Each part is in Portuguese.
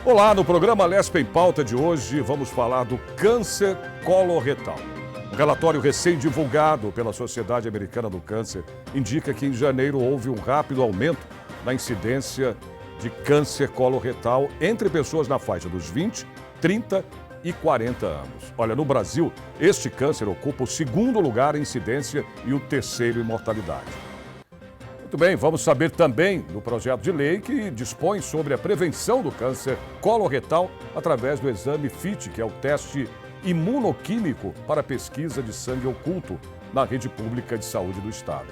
Olá, no programa Lespe em Pauta de hoje vamos falar do câncer coloretal. Um relatório recém-divulgado pela Sociedade Americana do Câncer indica que em janeiro houve um rápido aumento na incidência de câncer coloretal entre pessoas na faixa dos 20, 30 e 40 anos. Olha, no Brasil, este câncer ocupa o segundo lugar em incidência e o terceiro em mortalidade. Muito bem, vamos saber também do projeto de lei que dispõe sobre a prevenção do câncer coloretal através do exame FIT, que é o teste imunoquímico para pesquisa de sangue oculto na rede pública de saúde do Estado,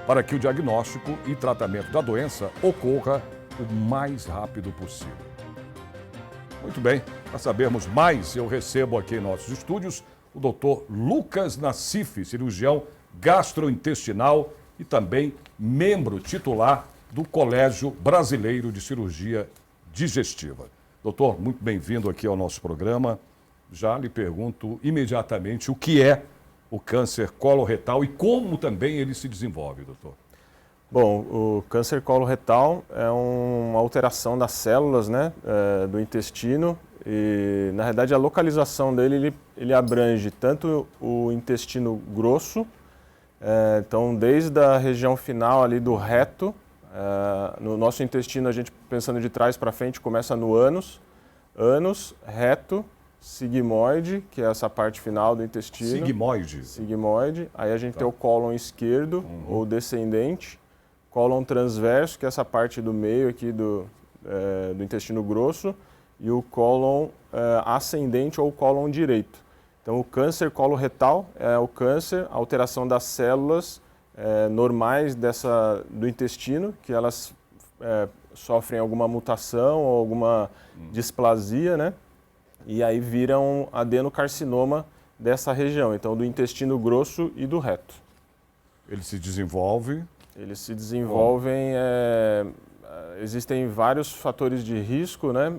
para que o diagnóstico e tratamento da doença ocorra o mais rápido possível. Muito bem, para sabermos mais, eu recebo aqui em nossos estúdios o Dr. Lucas Nassif, cirurgião gastrointestinal e também membro titular do Colégio Brasileiro de Cirurgia Digestiva. Doutor, muito bem-vindo aqui ao nosso programa. Já lhe pergunto imediatamente o que é o câncer coloretal e como também ele se desenvolve, doutor. Bom, o câncer coloretal é uma alteração das células, do intestino e, na realidade, a localização dele ele abrange tanto o intestino grosso, então desde a região final ali do reto, no nosso intestino a gente pensando de trás para frente começa no ânus, reto, sigmoide, que é essa parte final do intestino. Sigmoide. Sigmoide. Aí a gente tem o cólon esquerdo, ou descendente, cólon transverso, que é essa parte do meio aqui do intestino grosso, e o cólon ascendente ou cólon direito. Então, o câncer coloretal é o câncer, a alteração das células normais do intestino, que elas sofrem alguma mutação ou alguma displasia, né? E aí vira um adenocarcinoma dessa região, então do intestino grosso e do reto. Ele se desenvolve? Eles se desenvolvem, existem vários fatores de risco, né?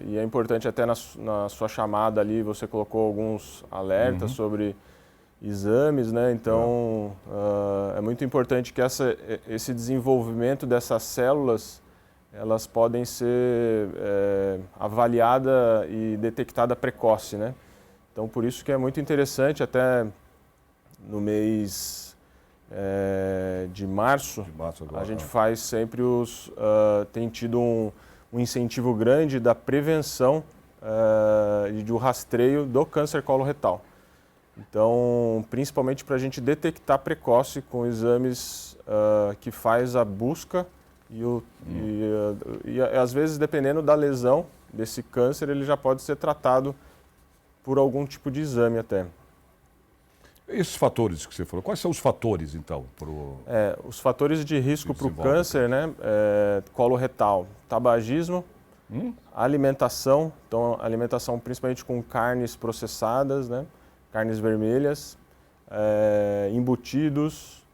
E é importante até na sua chamada ali, você colocou alguns alertas sobre exames, né? Então, é muito importante que esse desenvolvimento dessas células, elas podem ser avaliada e detectada precoce, né? Então, por isso que é muito interessante, até no mês de março agora, a gente faz sempre tem tido um incentivo grande da prevenção e do rastreio do câncer coloretal. Então, principalmente para a gente detectar precoce com exames que faz a busca e às vezes, dependendo da lesão desse câncer, ele já pode ser tratado por algum tipo de exame até. Esses fatores que você falou, quais são os fatores, então? Os fatores de risco para o câncer, né? Coloretal, tabagismo, alimentação, então alimentação principalmente com carnes processadas, né? Carnes vermelhas, embutidos,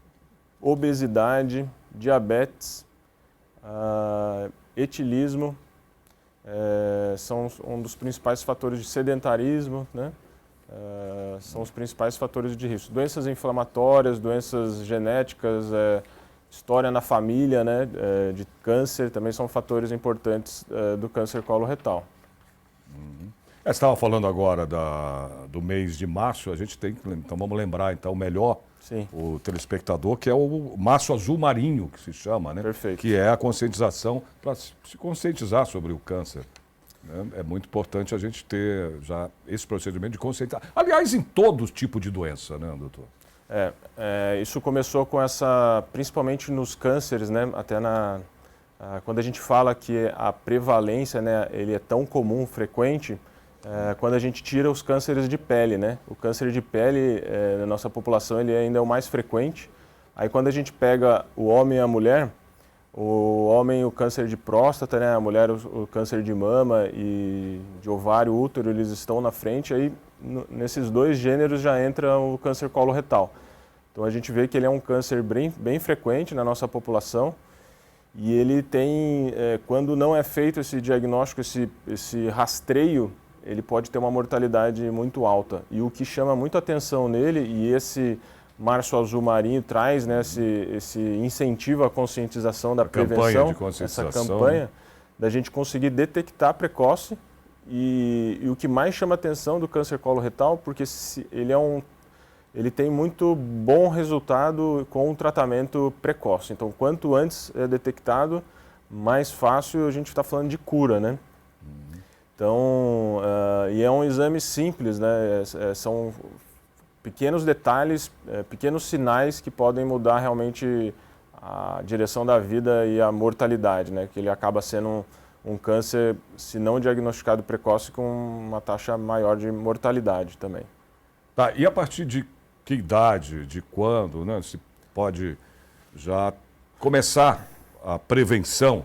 obesidade, diabetes, etilismo, são um dos principais fatores de sedentarismo, né? São os principais fatores de risco. Doenças inflamatórias, doenças genéticas, história na família, né, de câncer, também são fatores importantes do câncer coloretal. Você estava falando agora do mês de março, a gente tem que, então vamos lembrar então melhor o telespectador, que é o Março Azul Marinho, que se chama, né? Perfeito. Que é a conscientização, para se conscientizar sobre o câncer. É muito importante a gente ter já esse procedimento de conscientizar. Aliás, em todo tipo de doença, né, doutor? Isso começou com principalmente nos cânceres, né? Até quando a gente fala que a prevalência, né, ele é tão comum, frequente, quando a gente tira os cânceres de pele, né? O câncer de pele na nossa população ele ainda é o mais frequente. Aí quando a gente pega o homem e a mulher, o homem o câncer de próstata, né? A mulher o câncer de mama e de ovário, útero, eles estão na frente. Aí nesses dois gêneros já entra o câncer coloretal. Então a gente vê que ele é um câncer bem frequente na nossa população e ele tem, quando não é feito esse diagnóstico, esse rastreio, ele pode ter uma mortalidade muito alta. E o que chama muito atenção nele, e esse Março Azul Marinho traz, né, esse incentivo à conscientização da prevenção, essa campanha, da gente conseguir detectar precoce e o que mais chama atenção do câncer coloretal, porque ele tem muito bom resultado com o tratamento precoce. Então, quanto antes é detectado, mais fácil a gente está falando de cura, né? Então, e é um exame simples, né? São pequenos detalhes, pequenos sinais que podem mudar realmente a direção da vida e a mortalidade, né? Que ele acaba sendo um câncer, se não diagnosticado precoce, com uma taxa maior de mortalidade também. Tá, e a partir de que idade, de quando, né, se pode já começar a prevenção,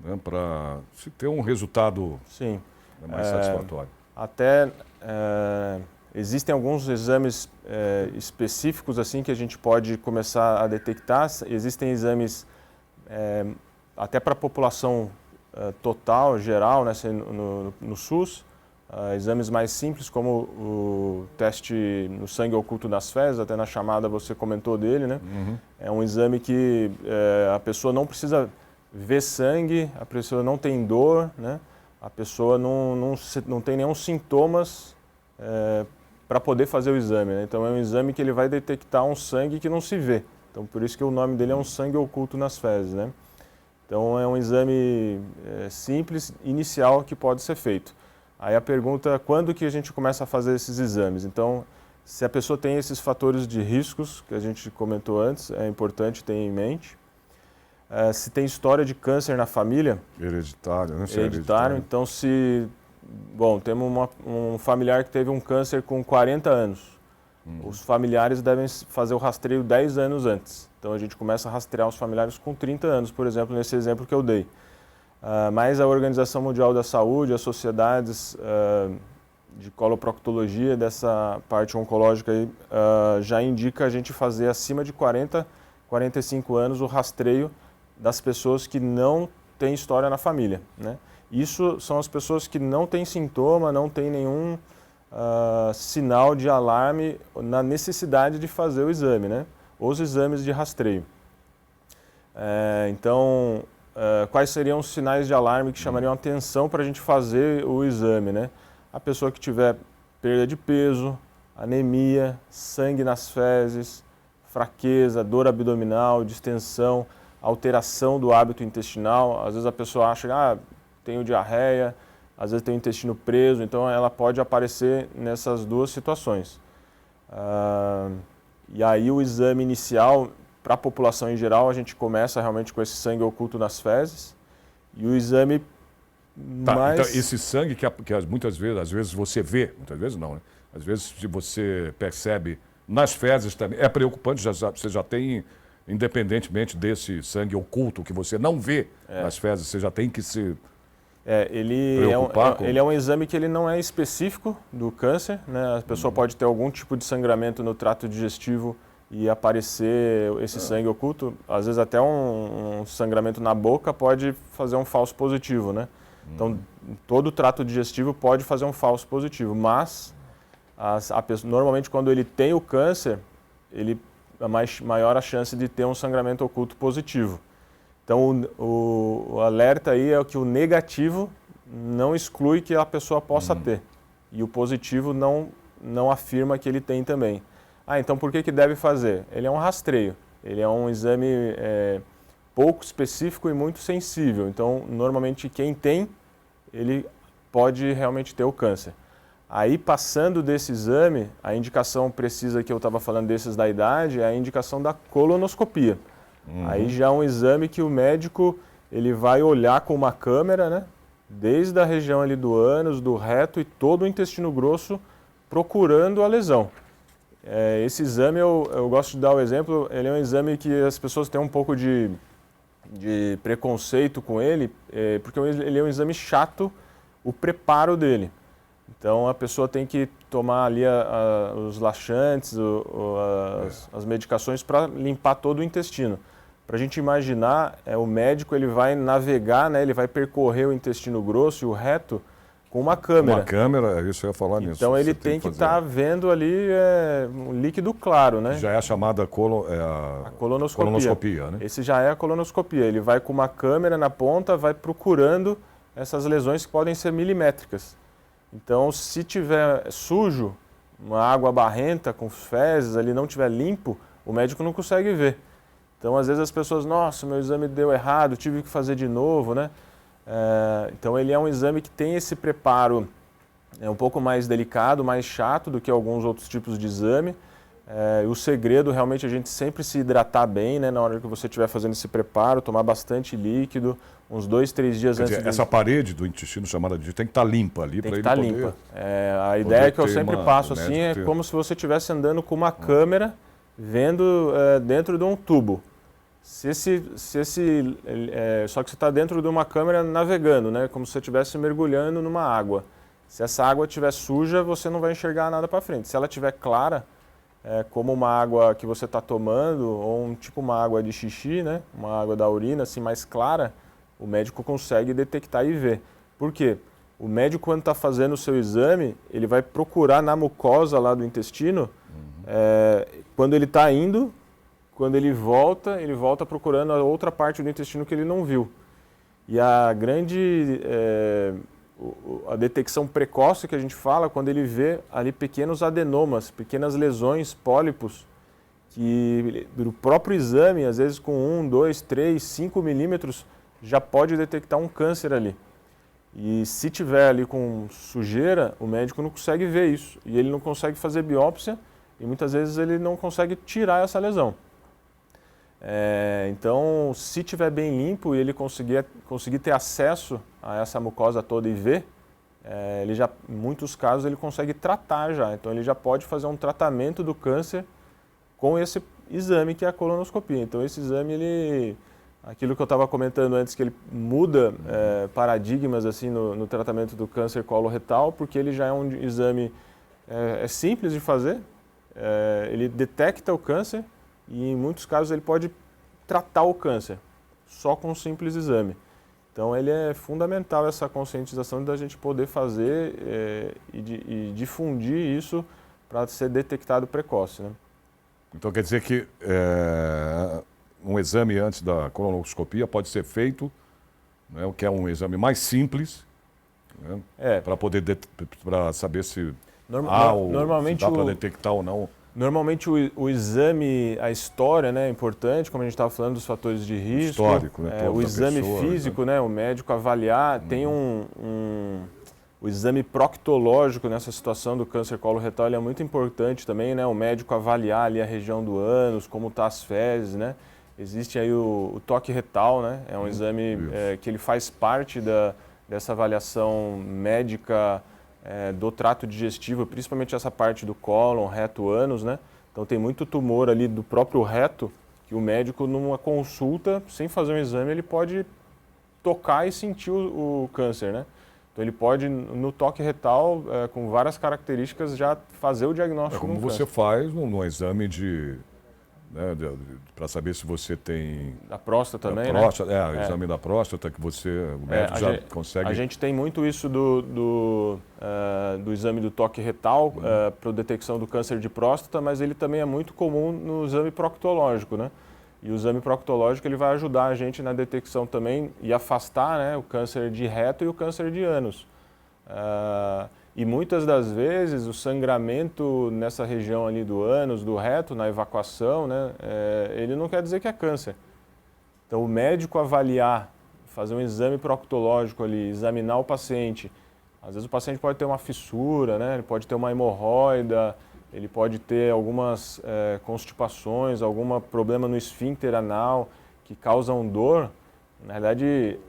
né, para se ter um resultado Sim. mais satisfatório? Existem alguns exames específicos assim que a gente pode começar a detectar. Existem exames até para a população total, geral, né, no SUS. Exames mais simples, como o teste no sangue oculto nas fezes, até na chamada você comentou dele, né? Uhum. É um exame que a pessoa não precisa ver sangue, a pessoa não tem dor, né? A pessoa não tem nenhum sintomas para poder fazer o exame, né? Então é um exame que ele vai detectar um sangue que não se vê. Então por isso que o nome dele é um sangue oculto nas fezes, né? Então é um exame simples, inicial, que pode ser feito. Aí a pergunta é quando que a gente começa a fazer esses exames? Então, se a pessoa tem esses fatores de riscos que a gente comentou antes, é importante ter em mente. Se tem história de câncer na família... Hereditário, né? Hereditário. Então, temos um familiar que teve um câncer com 40 anos. Os familiares devem fazer o rastreio 10 anos antes. Então, a gente começa a rastrear os familiares com 30 anos, por exemplo, nesse exemplo que eu dei. Mas a Organização Mundial da Saúde, as sociedades de coloproctologia, dessa parte oncológica aí, já indica a gente fazer acima de 40, 45 anos o rastreio das pessoas que não têm história na família, né? Isso são as pessoas que não têm sintoma, não têm nenhum sinal de alarme na necessidade de fazer o exame, né? Os exames de rastreio. Então, quais seriam os sinais de alarme que chamariam atenção para a gente fazer o exame, né? A pessoa que tiver perda de peso, anemia, sangue nas fezes, fraqueza, dor abdominal, distensão, alteração do hábito intestinal. Às vezes a pessoa acha que tenho diarreia, às vezes tem o intestino preso, então ela pode aparecer nessas duas situações. E aí o exame inicial, para a população em geral, a gente começa realmente com esse sangue oculto nas fezes. E o exame mais... Então, esse sangue que muitas vezes, às vezes você vê, muitas vezes não, né? Às vezes se você percebe nas fezes também, é preocupante, você já tem, independentemente desse sangue oculto que você não vê nas fezes, você já tem que se preocupar com... Ele é um exame que ele não é específico do câncer, né? A pessoa pode ter algum tipo de sangramento no trato digestivo e aparecer esse sangue oculto, às vezes até um sangramento na boca pode fazer um falso positivo, né? Então, todo o trato digestivo pode fazer um falso positivo, mas normalmente quando ele tem o câncer, maior a chance de ter um sangramento oculto positivo. Então, o alerta aí é que o negativo não exclui que a pessoa possa ter, e o positivo não afirma que ele tem também. Então por que deve fazer? Ele é um rastreio, ele é um exame pouco específico e muito sensível. Então, normalmente quem tem, ele pode realmente ter o câncer. Aí, passando desse exame, a indicação precisa, que eu estava falando desses da idade, é a indicação da colonoscopia. Aí já é um exame que o médico ele vai olhar com uma câmera, né, desde a região ali do ânus, do reto e todo o intestino grosso, procurando a lesão. Esse exame, eu gosto de dar o exemplo, ele é um exame que as pessoas têm um pouco de preconceito com ele, porque ele é um exame chato, o preparo dele. Então a pessoa tem que tomar ali os laxantes, as medicações para limpar todo o intestino. Para a gente imaginar, o médico ele vai navegar, né, ele vai percorrer o intestino grosso e o reto com uma câmera. Uma câmera, isso eu ia falar nisso. Então ele tem que estar vendo ali um líquido claro, né? Já é a chamada a colonoscopia. Colonoscopia, né? Esse já é a colonoscopia. Ele vai com uma câmera na ponta, vai procurando essas lesões que podem ser milimétricas. Então, se tiver sujo, uma água barrenta com fezes ali, não tiver limpo, o médico não consegue ver. Então, às vezes as pessoas, nossa, meu exame deu errado, tive que fazer de novo, né? Então, ele é um exame que tem esse preparo um pouco mais delicado, mais chato do que alguns outros tipos de exame. O segredo realmente é a gente sempre se hidratar bem, né? Na hora que você estiver fazendo esse preparo, tomar bastante líquido, uns 2, 3 dias antes. Essa parede do intestino chamada de tem que estar limpa ali para ele poder. Tem que estar limpa. A ideia que eu sempre passo assim é como se você estivesse andando com uma câmera vendo dentro de um tubo. Só que você está dentro de uma câmera navegando, né? Como se você estivesse mergulhando numa água. Se essa água estiver suja, você não vai enxergar nada para frente. Se ela estiver clara, como uma água que você está tomando, ou tipo uma água de xixi, né? Uma água da urina, assim, mais clara, o médico consegue detectar e ver. Por quê? O médico, quando está fazendo o seu exame, ele vai procurar na mucosa lá do intestino, quando ele está indo, quando ele volta procurando a outra parte do intestino que ele não viu. E a detecção precoce que a gente fala, quando ele vê ali pequenos adenomas, pequenas lesões, pólipos, que do próprio exame, às vezes com 1, 2, 3, 5 milímetros, já pode detectar um câncer ali. E se tiver ali com sujeira, o médico não consegue ver isso. E ele não consegue fazer biópsia e muitas vezes ele não consegue tirar essa lesão. Então, se tiver bem limpo e ele conseguir ter acesso a essa mucosa toda e ver, em muitos casos ele consegue tratar já. Então, ele já pode fazer um tratamento do câncer com esse exame que é a colonoscopia. Então, esse exame, aquilo que eu estava comentando antes, que ele muda paradigmas assim no tratamento do câncer coloretal, porque ele já é um exame simples de fazer, ele detecta o câncer, e em muitos casos ele pode tratar o câncer, só com um simples exame. Então ele é fundamental essa conscientização da gente poder fazer e difundir isso para ser detectado precoce, né? Então quer dizer que um exame antes da colonoscopia pode ser feito, né, o que é um exame mais simples, né, para saber se normalmente se dá para detectar ou não. Normalmente o exame, a história, né, é importante, como a gente estava falando dos fatores de risco. Histórico, né? O exame físico, né, o médico avaliar, tem o exame proctológico nessa situação do câncer coloretal, ele é muito importante também, né, o médico avaliar ali a região do ânus, como está as fezes, né. Existe aí o toque retal, né, é um exame que ele faz parte dessa avaliação médica do trato digestivo, principalmente essa parte do cólon, reto, ânus, né? Então tem muito tumor ali do próprio reto que o médico, numa consulta, sem fazer um exame, ele pode tocar e sentir o câncer, né? Então ele pode, no toque retal, com várias características, já fazer o diagnóstico do câncer. Como você faz no exame para saber se você tem... Da próstata também, próstata, né? O exame da próstata, que o médico já consegue... A gente tem muito isso do exame do toque retal para a detecção do câncer de próstata, mas ele também é muito comum no exame proctológico, né? E o exame proctológico ele vai ajudar a gente na detecção também e afastar, né, o câncer de reto e o câncer de ânus. E muitas das vezes o sangramento nessa região ali do ânus, do reto, na evacuação, né, ele não quer dizer que é câncer. Então o médico avaliar, fazer um exame proctológico ali, examinar o paciente. Às vezes o paciente pode ter uma fissura, né, ele pode ter uma hemorroida, ele pode ter algumas constipações, algum problema no esfíncter anal que causam dor. Na verdade,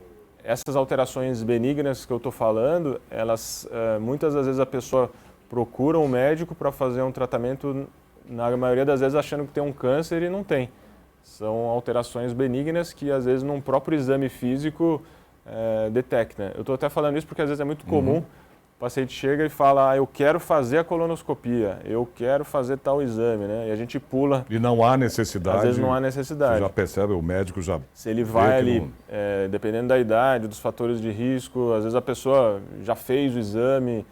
essas alterações benignas que eu estou falando, elas muitas das vezes a pessoa procura um médico para fazer um tratamento, na maioria das vezes achando que tem um câncer e não tem. São alterações benignas que às vezes num próprio exame físico detecta. Eu estou até falando isso porque às vezes é muito comum o paciente chega e fala, eu quero fazer a colonoscopia, eu quero fazer tal exame, né? E a gente pula. E não há necessidade. Às vezes não há necessidade. Você já percebe, o médico já... Se ele vai ali, dependendo da idade, dos fatores de risco, às vezes a pessoa já fez o exame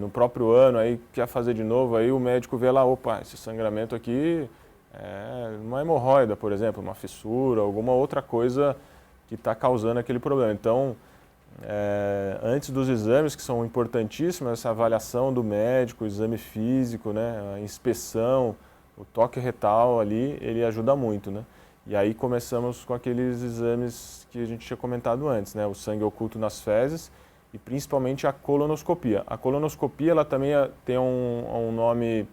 no próprio ano, aí quer fazer de novo, aí o médico vê lá, opa, esse sangramento aqui é uma hemorroida, por exemplo, uma fissura, alguma outra coisa que está causando aquele problema. Então, antes dos exames, que são importantíssimos, essa avaliação do médico, o exame físico, né, a inspeção, o toque retal ali, ele ajuda muito, né? E aí começamos com aqueles exames que a gente tinha comentado antes, né? O sangue oculto nas fezes e principalmente a colonoscopia. A colonoscopia, ela também tem um nome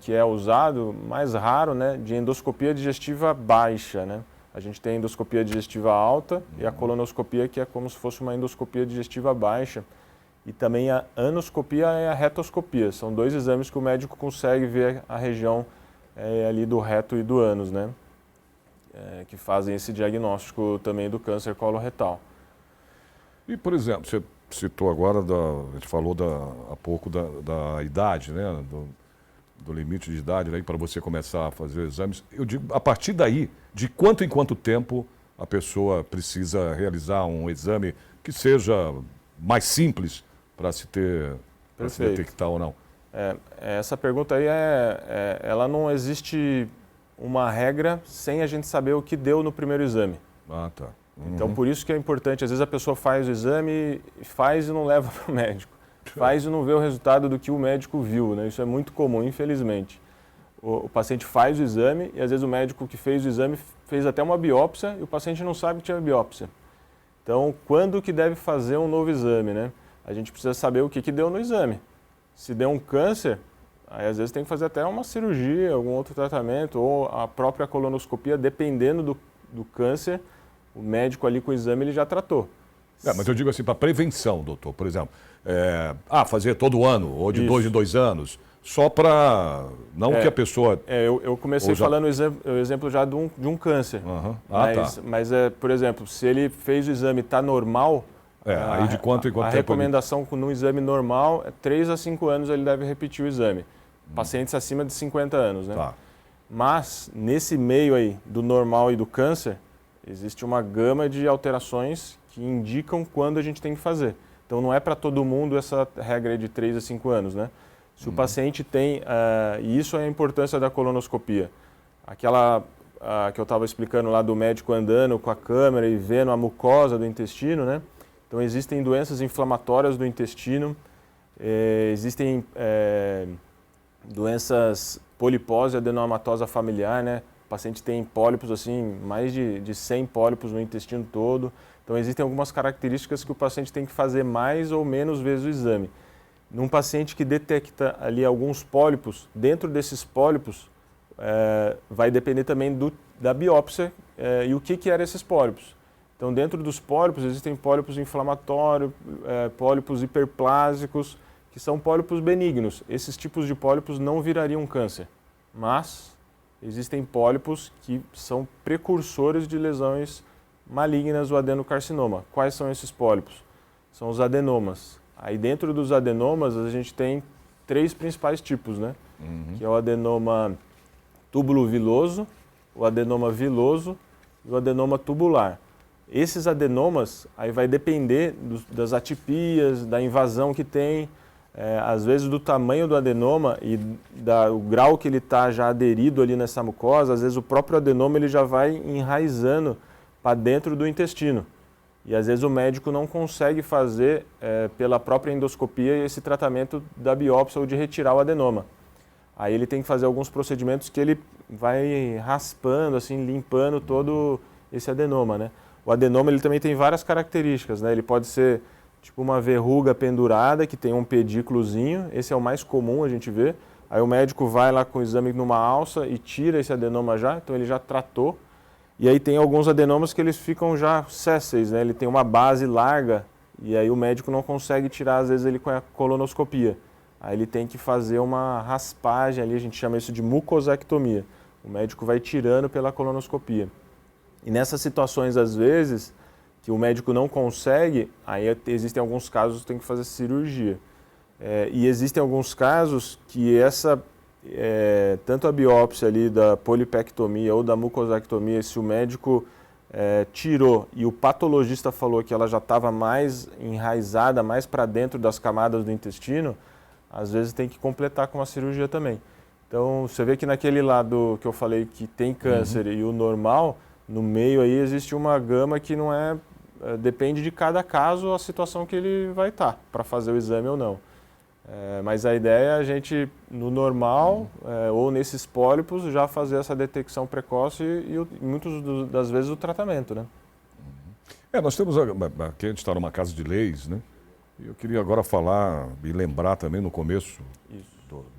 que é usado, mais raro, né? De endoscopia digestiva baixa, né? A gente tem a endoscopia digestiva alta e a colonoscopia, que é como se fosse uma endoscopia digestiva baixa. E também a anoscopia e a retoscopia. São dois exames que o médico consegue ver a região ali do reto e do ânus, né? Que fazem esse diagnóstico também do câncer coloretal. E, por exemplo, você citou agora, a gente falou há pouco da idade, né? Do limite de idade, né, para você começar a fazer exames. Eu digo, a partir daí, de quanto em quanto tempo a pessoa precisa realizar um exame que seja mais simples para se detectar ou não? Essa pergunta aí, ela não existe uma regra sem a gente saber o que deu no primeiro exame. Ah, tá. Uhum. Então, por isso que é importante, às vezes a pessoa faz o exame, faz e não leva para o médico. Faz e não vê o resultado do que o médico viu, né? Isso é muito comum, infelizmente. O paciente faz o exame e às vezes o médico que fez o exame fez até uma biópsia e o paciente não sabe que tinha biópsia. Então, quando que deve fazer um novo exame, né? A gente precisa saber o que deu no exame. Se deu um câncer, aí às vezes tem que fazer até uma cirurgia, algum outro tratamento, ou a própria colonoscopia, dependendo do câncer, o médico ali com o exame ele já tratou. Mas eu digo assim, para prevenção, doutor, por exemplo, fazer todo ano, ou de Isso. 2 em 2 anos, só para, não que a pessoa... Eu comecei falando o exemplo já de um câncer, mas por exemplo, se ele fez o exame e está normal, aí de quanto em quanto a tempo recomendação no exame normal é 3 a 5 anos ele deve repetir o exame, pacientes acima de 50 anos, né? Tá. Mas nesse meio aí do normal e do câncer, existe uma gama de alterações que indicam quando a gente tem que fazer. Então não é para todo mundo essa regra de 3 a 5 anos, né? Se o paciente tem, e isso é a importância da colonoscopia, aquela que eu estava explicando lá do médico andando com a câmera e vendo a mucosa do intestino, né? Então existem doenças inflamatórias do intestino, existem doenças polipose adenomatosa familiar, né? O paciente tem pólipos, assim, mais de 100 pólipos no intestino todo. Então, existem algumas características que o paciente tem que fazer mais ou menos vezes o exame. Num paciente que detecta ali alguns pólipos, dentro desses pólipos, vai depender também da biópsia e o que eram esses pólipos. Então, dentro dos pólipos, existem pólipos inflamatórios, pólipos hiperplásicos, que são pólipos benignos. Esses tipos de pólipos não virariam câncer, mas existem pólipos que são precursores de lesões malignas do adenocarcinoma. Quais são esses pólipos? São os adenomas. Aí dentro dos adenomas a gente tem 3 principais tipos, né? Que é o adenoma túbulo-viloso, o adenoma viloso e o adenoma tubular. Esses adenomas aí vai depender das atipias, da invasão que tem, às vezes do tamanho do adenoma e o grau que ele está já aderido ali nessa mucosa. Às vezes o próprio adenoma ele já vai enraizando para dentro do intestino. E às vezes o médico não consegue fazer pela própria endoscopia esse tratamento da biópsia ou de retirar o adenoma. Aí ele tem que fazer alguns procedimentos que ele vai raspando, assim, limpando todo esse adenoma, né? O adenoma ele também tem várias características, né? Ele pode ser tipo uma verruga pendurada que tem um pedículozinho, esse é o mais comum a gente ver. Aí o médico vai lá com o exame numa alça e tira esse adenoma já, então ele já tratou. E aí tem alguns adenomas que eles ficam já sésseis, né? Ele tem uma base larga e aí o médico não consegue tirar, às vezes, ele com a colonoscopia. Aí ele tem que fazer uma raspagem ali, a gente chama isso de mucosectomia. O médico vai tirando pela colonoscopia. E nessas situações, às vezes, que o médico não consegue, aí existem alguns casos que tem que fazer cirurgia. E existem alguns casos que tanto a biópsia ali da polipectomia ou da mucosectomia, se o médico tirou e o patologista falou que ela já estava mais enraizada, mais para dentro das camadas do intestino, às vezes tem que completar com uma cirurgia também. Então, você vê que naquele lado que eu falei que tem câncer e o normal, no meio aí existe uma gama que não depende de cada caso a situação que ele vai estar para fazer o exame ou não. Mas a ideia é a gente, no normal ou nesses pólipos, já fazer essa detecção precoce e muitas das vezes o tratamento, né? Nós temos aqui, a gente está numa casa de leis, né? E eu queria agora falar e lembrar também no começo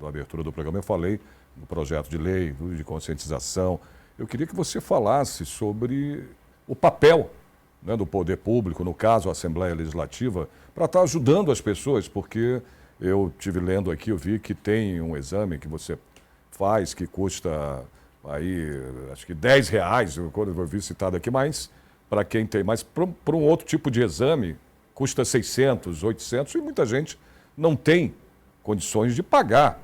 da abertura do programa, eu falei do projeto de lei, de conscientização. Eu queria que você falasse sobre o papel, né, do poder público, no caso a Assembleia Legislativa, para estar ajudando as pessoas, porque eu estive lendo aqui, eu vi que tem um exame que você faz que custa aí, acho que R$10, quando eu vi citado aqui, mas para quem tem, mas para um outro tipo de exame custa 600, 800 e muita gente não tem condições de pagar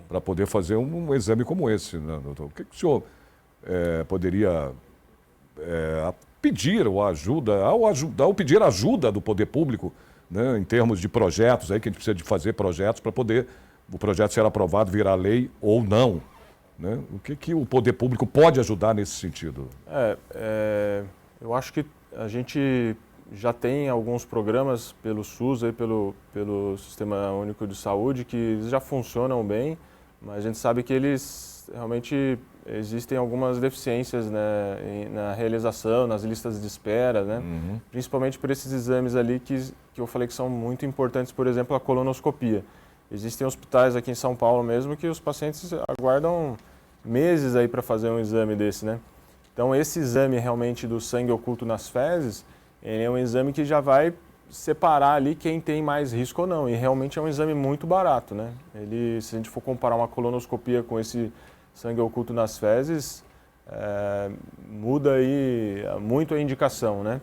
para poder fazer um exame como esse, né, doutor? O que o senhor poderia pedir ou pedir ajuda do poder público, né, em termos de projetos, aí que a gente precisa de fazer projetos para poder o projeto ser aprovado, virar lei ou não, né? O que o poder público pode ajudar nesse sentido? Eu acho que a gente já tem alguns programas pelo SUS, aí pelo Sistema Único de Saúde, que já funcionam bem, mas a gente sabe que eles realmente existem algumas deficiências, né, na realização, nas listas de espera, né? Principalmente por esses exames ali que eu falei que são muito importantes, por exemplo, a colonoscopia. Existem hospitais aqui em São Paulo mesmo que os pacientes aguardam meses aí para fazer um exame desse, né? Então esse exame realmente do sangue oculto nas fezes, ele é um exame que já vai separar ali quem tem mais risco ou não, e realmente é um exame muito barato, né? Se a gente for comparar uma colonoscopia com esse sangue oculto nas fezes, muda aí muito a indicação, né?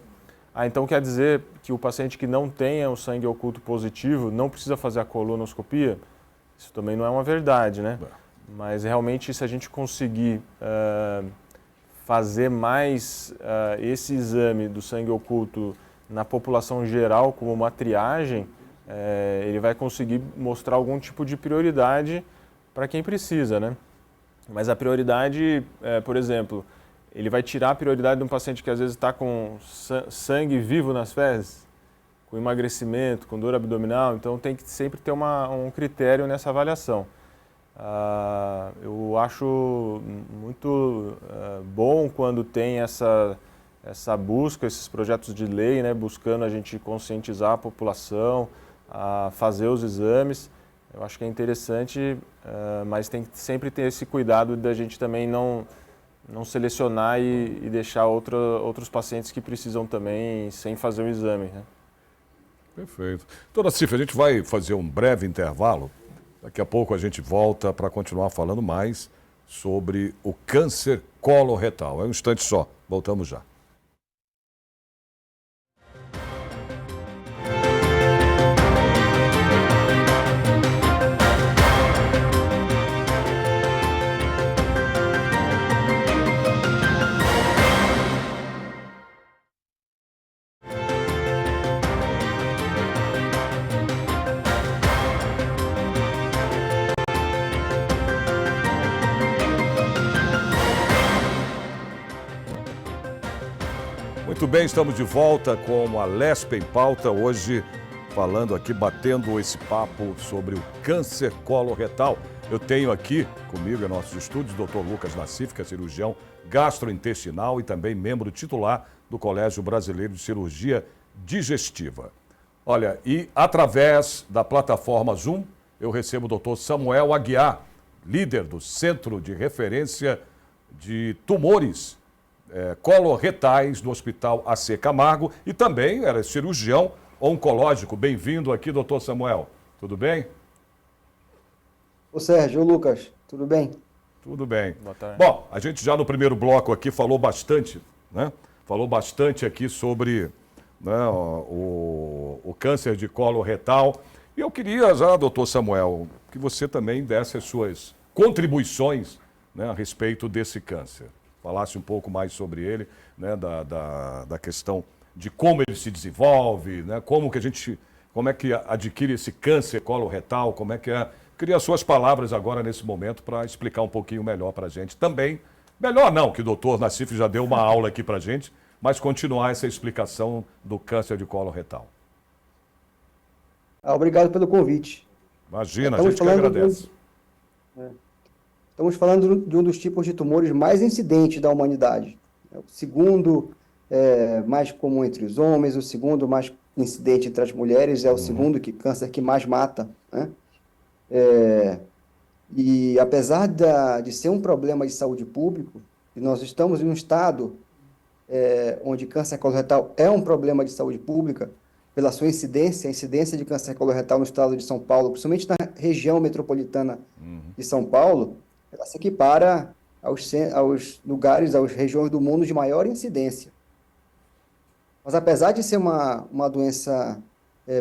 Então quer dizer que o paciente que não tenha o sangue oculto positivo não precisa fazer a colonoscopia? Isso também não é uma verdade, né? Mas realmente se a gente conseguir fazer mais esse exame do sangue oculto na população geral como uma triagem, ele vai conseguir mostrar algum tipo de prioridade para quem precisa, né? Mas a prioridade, por exemplo, ele vai tirar a prioridade de um paciente que às vezes está com sangue vivo nas fezes, com emagrecimento, com dor abdominal, então tem que sempre ter um critério nessa avaliação. Eu acho muito bom quando tem essa busca, esses projetos de lei, né, buscando a gente conscientizar a população, a fazer os exames. Eu acho que é interessante, mas tem que sempre ter esse cuidado da gente também não selecionar e deixar outros pacientes que precisam também sem fazer o exame, né? Perfeito. Doutora Cifra, a gente vai fazer um breve intervalo. Daqui a pouco a gente volta para continuar falando mais sobre o câncer coloretal. É um instante só. Voltamos já. Muito bem, estamos de volta com a Lespe em Pauta, hoje falando aqui, batendo esse papo sobre o câncer coloretal. Eu tenho aqui comigo em nossos estúdios o Dr. Lucas Nassif, que é cirurgião gastrointestinal e também membro titular do Colégio Brasileiro de Cirurgia Digestiva. Olha, e através da plataforma Zoom, eu recebo o Dr. Samuel Aguiar, líder do Centro de Referência de Tumores coloretais do Hospital AC Camargo e também era cirurgião oncológico. Bem-vindo aqui, doutor Samuel. Tudo bem? Ô Sérgio, ô Lucas, tudo bem? Tudo bem. Boa tarde. Bom, a gente já no primeiro bloco aqui falou bastante, né? Falou bastante aqui sobre né, o câncer de colo retal. E eu queria já, doutor Samuel, que você também desse as suas contribuições, né, a respeito desse câncer. Falasse um pouco mais sobre ele, né, da questão de como ele se desenvolve, né, como é que adquire esse câncer coloretal, como é que é. Queria as suas palavras agora nesse momento para explicar um pouquinho melhor para a gente. Também, melhor não, que o doutor Nassif já deu uma aula aqui para a gente, mas continuar essa explicação do câncer de colo retal. Obrigado pelo convite. Imagina, a gente que agradece. Estamos falando de um dos tipos de tumores mais incidentes da humanidade. O segundo mais comum entre os homens, o segundo mais incidente entre as mulheres, é o segundo câncer que mais mata, né? E apesar de ser um problema de saúde pública, e nós estamos em um estado onde câncer coloretal é um problema de saúde pública, pela sua incidência, a incidência de câncer coloretal no estado de São Paulo, principalmente na região metropolitana de São Paulo, ela se equipara aos lugares, às regiões do mundo de maior incidência. Mas apesar de ser uma doença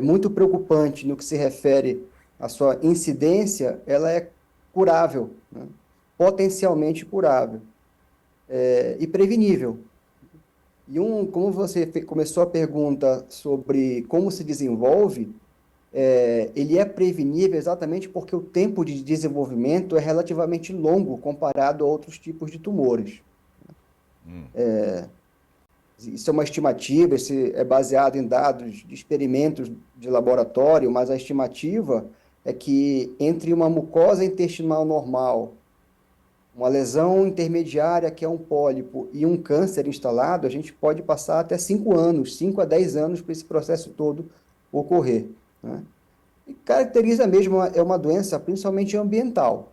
muito preocupante no que se refere à sua incidência, ela é curável, né? Potencialmente curável e prevenível. E como você começou a pergunta sobre como se desenvolve, ele é prevenível exatamente porque o tempo de desenvolvimento é relativamente longo comparado a outros tipos de tumores. Isso é uma estimativa, isso é baseado em dados de experimentos de laboratório, mas a estimativa é que entre uma mucosa intestinal normal, uma lesão intermediária, que é um pólipo, e um câncer instalado, a gente pode passar até 5 anos, 5 a 10 anos para esse processo todo ocorrer, né? E caracteriza mesmo, é uma doença principalmente ambiental.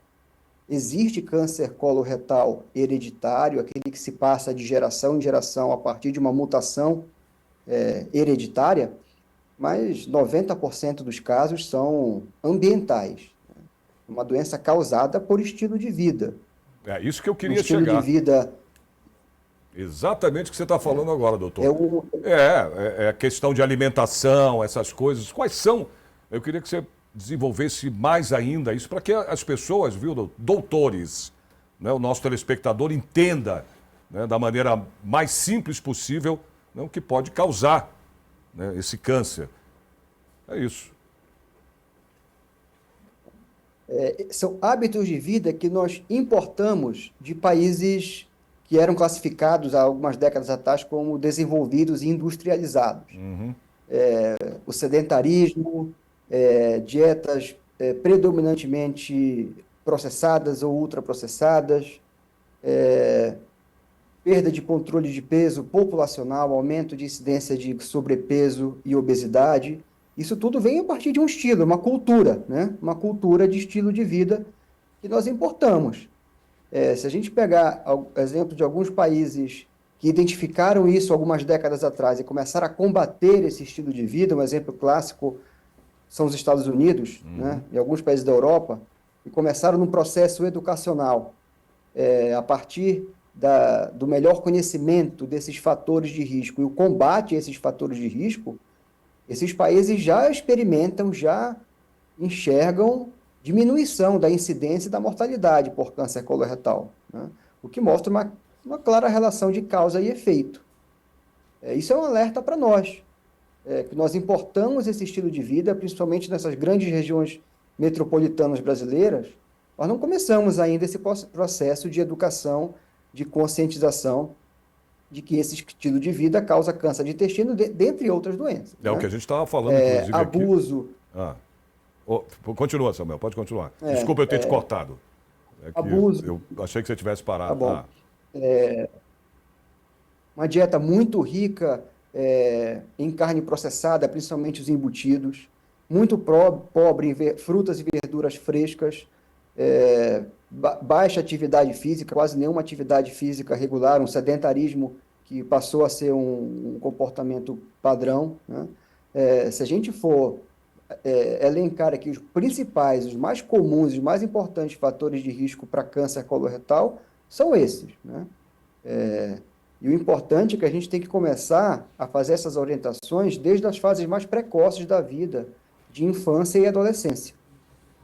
Existe câncer coloretal hereditário, aquele que se passa de geração em geração a partir de uma mutação hereditária, mas 90% dos casos são ambientais, né? Uma doença causada por estilo de vida. É isso que eu queria estilo chegar. de vida. Exatamente o que você está falando agora, doutor. É questão de alimentação, essas coisas. Quais são? Eu queria que você desenvolvesse mais ainda isso, para que as pessoas, viu, doutores, né, o nosso telespectador entenda, né, da maneira mais simples possível, né, o que pode causar, né, esse câncer. É isso. São hábitos de vida que nós importamos de países que eram classificados há algumas décadas atrás como desenvolvidos e industrializados. O sedentarismo, dietas predominantemente processadas ou ultraprocessadas, perda de controle de peso populacional, aumento de incidência de sobrepeso e obesidade. Isso tudo vem a partir de um estilo, uma cultura, né? Uma cultura de estilo de vida que nós importamos. Se a gente pegar exemplo de alguns países que identificaram isso algumas décadas atrás e começaram a combater esse estilo de vida, um exemplo clássico são os Estados Unidos, né? E alguns países da Europa, e começaram num processo educacional, a partir do melhor conhecimento desses fatores de risco e o combate a esses fatores de risco. Esses países já experimentam, já enxergam diminuição da incidência e da mortalidade por câncer coloretal, né? O que mostra uma clara relação de causa e efeito. Isso é um alerta para nós, que nós importamos esse estilo de vida, principalmente nessas grandes regiões metropolitanas brasileiras. Nós não começamos ainda esse processo de educação, de conscientização de que esse estilo de vida causa câncer de intestino, dentre outras doenças. O que a gente estava falando, inclusive, abuso. Aqui. Continua, Samuel, pode continuar. Desculpa eu ter te cortado. Abuso. Eu achei que você tivesse parado. Tá bom. Uma dieta muito rica em carne processada, principalmente os embutidos, muito pobre em frutas e verduras frescas, baixa atividade física, quase nenhuma atividade física regular, um sedentarismo que passou a ser um comportamento padrão, né? Se a gente for elencar aqui os principais, os mais comuns, os mais importantes fatores de risco para câncer coloretal, são esses, né? E o importante é que a gente tem que começar a fazer essas orientações desde as fases mais precoces da vida, de infância e adolescência.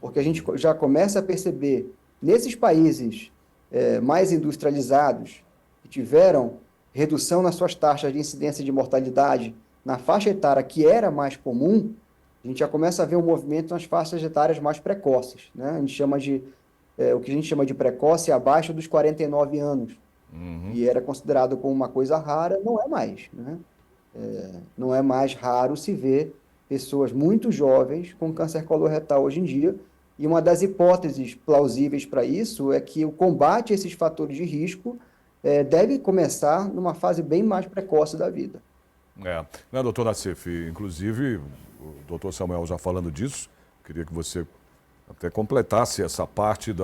Porque a gente já começa a perceber, nesses países mais industrializados, que tiveram redução nas suas taxas de incidência de mortalidade na faixa etária que era mais comum, a gente já começa a ver um movimento nas faixas etárias mais precoces, né? A gente chama de, o que a gente chama de precoce é abaixo dos 49 anos. E era considerado como uma coisa rara, não é mais, né? Não é mais raro se ver pessoas muito jovens com câncer coloretal hoje em dia, e uma das hipóteses plausíveis para isso é que o combate a esses fatores de risco deve começar numa fase bem mais precoce da vida. Né, doutor Nassif? Inclusive, o doutor Samuel já falando disso, queria que você até completasse essa parte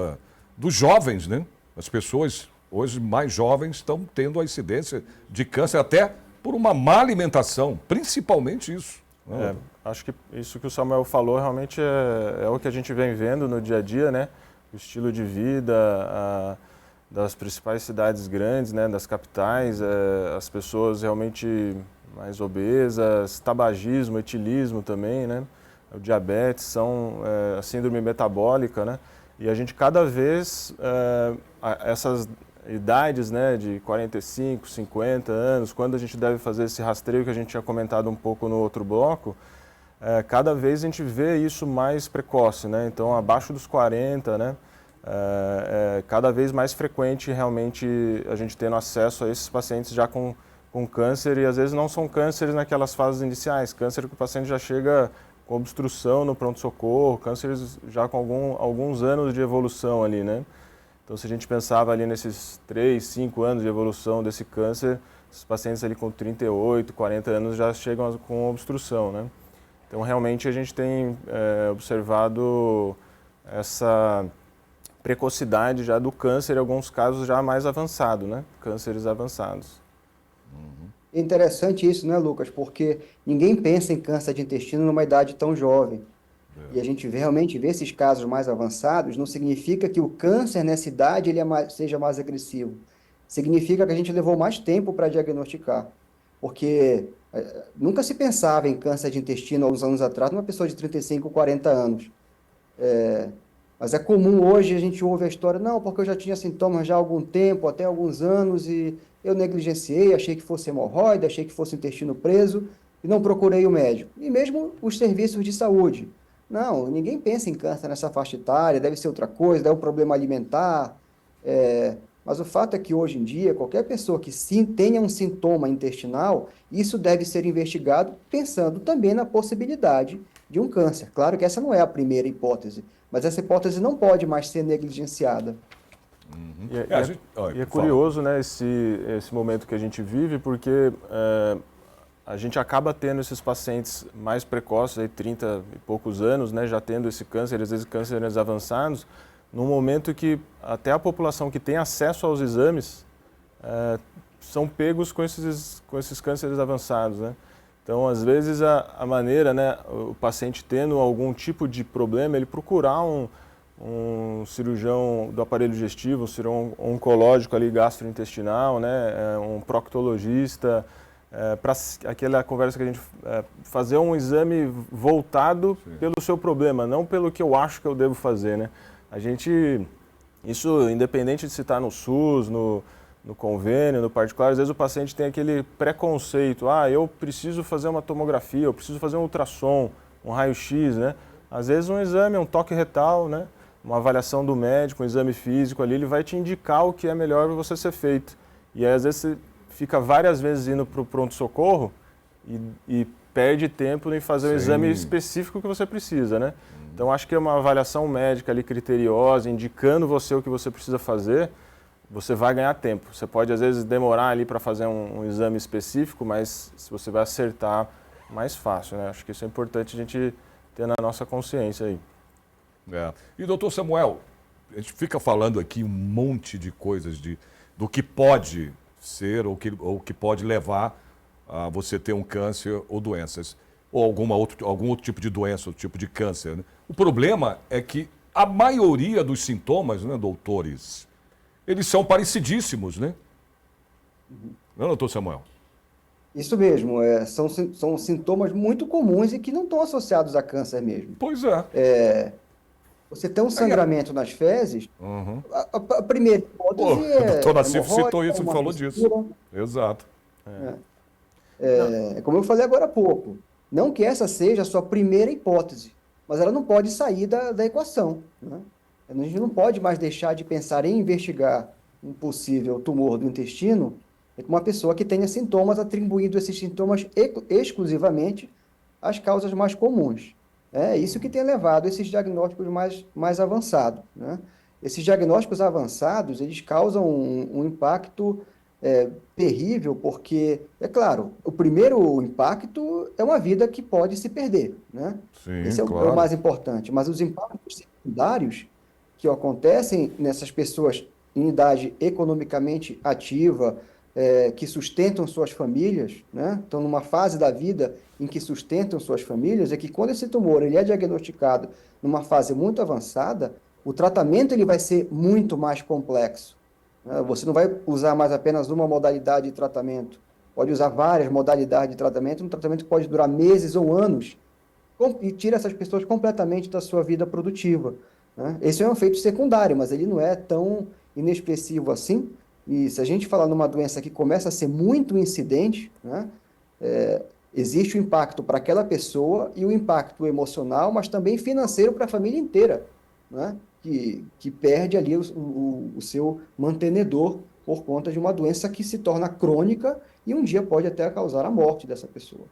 dos jovens, né? As pessoas hoje mais jovens estão tendo a incidência de câncer até por uma má alimentação, principalmente isso. Né? Acho que isso que o Samuel falou realmente é o que a gente vem vendo no dia a dia, né? O estilo de vida das principais cidades grandes, né? Das capitais, as pessoas realmente mais obesas, tabagismo, etilismo também, né? O diabetes, a síndrome metabólica, né? E a gente cada vez, essas idades, né, de 45, 50 anos, quando a gente deve fazer esse rastreio que a gente tinha comentado um pouco no outro bloco, cada vez a gente vê isso mais precoce, né? Então, abaixo dos 40, né? Cada vez mais frequente realmente a gente tendo acesso a esses pacientes já com câncer, e às vezes não são cânceres naquelas fases iniciais, câncer que o paciente já chega com obstrução no pronto-socorro, cânceres já com alguns anos de evolução ali, né? Então, se a gente pensava ali nesses 3, 5 anos de evolução desse câncer, esses pacientes ali com 38, 40 anos já chegam com obstrução, né? Então, realmente, a gente tem observado essa precocidade já do câncer, em alguns casos já mais avançado, né? Cânceres avançados. É interessante isso, né, Lucas? Porque ninguém pensa em câncer de intestino numa idade tão jovem. E a gente realmente vê esses casos mais avançados, não significa que o câncer nessa idade seja mais agressivo. Significa que a gente levou mais tempo para diagnosticar. Porque nunca se pensava em câncer de intestino há uns anos atrás numa pessoa de 35, 40 anos. Mas é comum hoje a gente ouve a história, não, porque eu já tinha sintomas já há algum tempo, até alguns anos, e eu negligenciei, achei que fosse hemorroida, achei que fosse intestino preso, e não procurei o médico. E mesmo os serviços de saúde. Não, ninguém pensa em câncer nessa faixa etária, deve ser outra coisa, deve ser um problema alimentar. Mas o fato é que hoje em dia, qualquer pessoa que tenha um sintoma intestinal, isso deve ser investigado pensando também na possibilidade de um câncer. Claro que essa não é a primeira hipótese, mas essa hipótese não pode mais ser negligenciada. E é curioso, né, esse momento que a gente vive, porque a gente acaba tendo esses pacientes mais precoces, aí 30 e poucos anos, né, já tendo esse câncer, às vezes cânceres avançados, num momento que até a população que tem acesso aos exames são pegos com esses cânceres avançados, né? Então, às vezes, a maneira, né, o paciente tendo algum tipo de problema, ele procurar um cirurgião do aparelho digestivo, um cirurgião oncológico ali, gastrointestinal, né, um proctologista, para aquela conversa que a gente fazer um exame voltado pelo seu problema, não pelo que eu acho que eu devo fazer, né? Isso independente de se está no SUS, no convênio, no particular, às vezes o paciente tem aquele preconceito, eu preciso fazer uma tomografia, eu preciso fazer um ultrassom, um raio-x, né? Às vezes um exame, um toque retal, né? Uma avaliação do médico, um exame físico ali, ele vai te indicar o que é melhor para você ser feito. E aí, às vezes você fica várias vezes indo para o pronto-socorro e perde tempo em fazer o exame específico que você precisa, né? Então, acho que é uma avaliação médica ali criteriosa, indicando você o que você precisa fazer, você vai ganhar tempo. Você pode, às vezes, demorar ali para fazer um exame específico, mas se você vai acertar, mais fácil, né? Acho que isso é importante a gente ter na nossa consciência aí. E, doutor Samuel, a gente fica falando aqui um monte de coisas do que pode ser ou que pode levar a você ter um câncer ou doenças, ou algum outro tipo de doença, outro tipo de câncer, né? O problema é que a maioria dos sintomas, né, doutores, eles são parecidíssimos, né? Não, doutor Samuel? Isso mesmo, são sintomas muito comuns e que não estão associados a câncer mesmo. Pois é. Você tem um sangramento nas fezes, Uhum. a primeira Pô, hipótese o doutor Nassif hemorroida, citou isso, ele uma falou disso. fissura. Exato. Como eu falei agora há pouco, não que essa seja a sua primeira hipótese, mas ela não pode sair da equação, né? A gente não pode mais deixar de pensar em investigar um possível tumor do intestino com uma pessoa que tenha sintomas, atribuindo esses sintomas exclusivamente às causas mais comuns. É isso que tem levado a esses diagnósticos mais avançados, né? Esses diagnósticos avançados, eles causam um impacto terrível, porque, é claro, o primeiro impacto é uma vida que pode se perder, né? Sim, Esse é o claro. mais importante, mas os impactos secundários que acontecem nessas pessoas em idade economicamente ativa, que sustentam suas famílias, né? Estão numa fase da vida em que sustentam suas famílias, é que quando esse tumor ele é diagnosticado numa fase muito avançada, o tratamento ele vai ser muito mais complexo, né? Você não vai usar mais apenas uma modalidade de tratamento, pode usar várias modalidades de tratamento, um tratamento que pode durar meses ou anos, e tira essas pessoas completamente da sua vida produtiva, né? Esse é um efeito secundário, mas ele não é tão inexpressivo assim. E se a gente falar numa doença que começa a ser muito incidente, né, existe o impacto para aquela pessoa e o impacto emocional, mas também financeiro para a família inteira, né, que perde ali o seu mantenedor por conta de uma doença que se torna crônica e um dia pode até causar a morte dessa pessoa.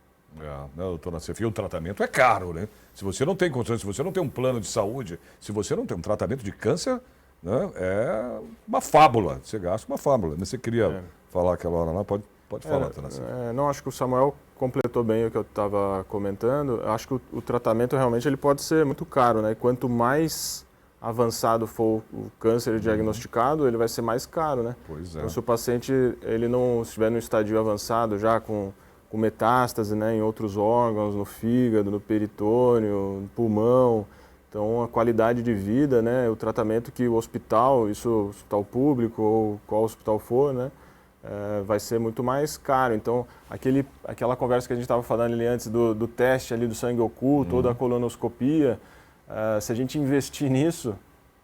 Doutor Nassif, o tratamento é caro, né? Se você não tem condições, se você não tem um plano de saúde, se você não tem um tratamento de câncer, né, é uma fábula. Você gasta uma fábula. Você queria falar aquela hora lá? Pode falar, doutor Nassif. Não, acho que o Samuel completou bem o que eu estava comentando. Acho que o tratamento realmente ele pode ser muito caro, né? Quanto mais avançado for o câncer diagnosticado, ele vai ser mais caro, né? Pois é. Então, se o paciente ele não estiver no estádio avançado já com metástase, né, em outros órgãos, no fígado, no peritônio, no pulmão, então a qualidade de vida, né, o tratamento que o hospital, isso hospital público ou qual hospital for, né, vai ser muito mais caro. Então aquela conversa que a gente estava falando ali antes do teste ali do sangue oculto ou da colonoscopia, se a gente investir nisso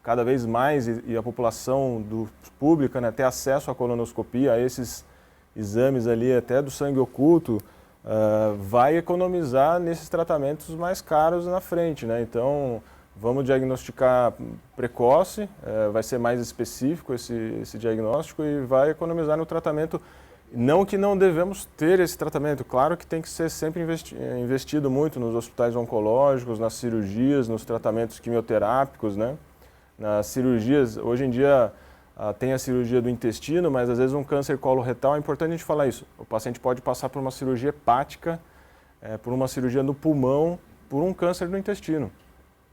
cada vez mais e a população pública, né, ter acesso à colonoscopia, a esses exames ali até do sangue oculto, vai economizar nesses tratamentos mais caros na frente, né? Então, vamos diagnosticar precoce, vai ser mais específico esse diagnóstico e vai economizar no tratamento. Não que não devemos ter esse tratamento, claro que tem que ser sempre investido muito nos hospitais oncológicos, nas cirurgias, nos tratamentos quimioterápicos, né? Nas cirurgias, hoje em dia, tem a cirurgia do intestino, mas às vezes um câncer coloretal, é importante a gente falar isso. O paciente pode passar por uma cirurgia hepática, por uma cirurgia no pulmão, por um câncer do intestino.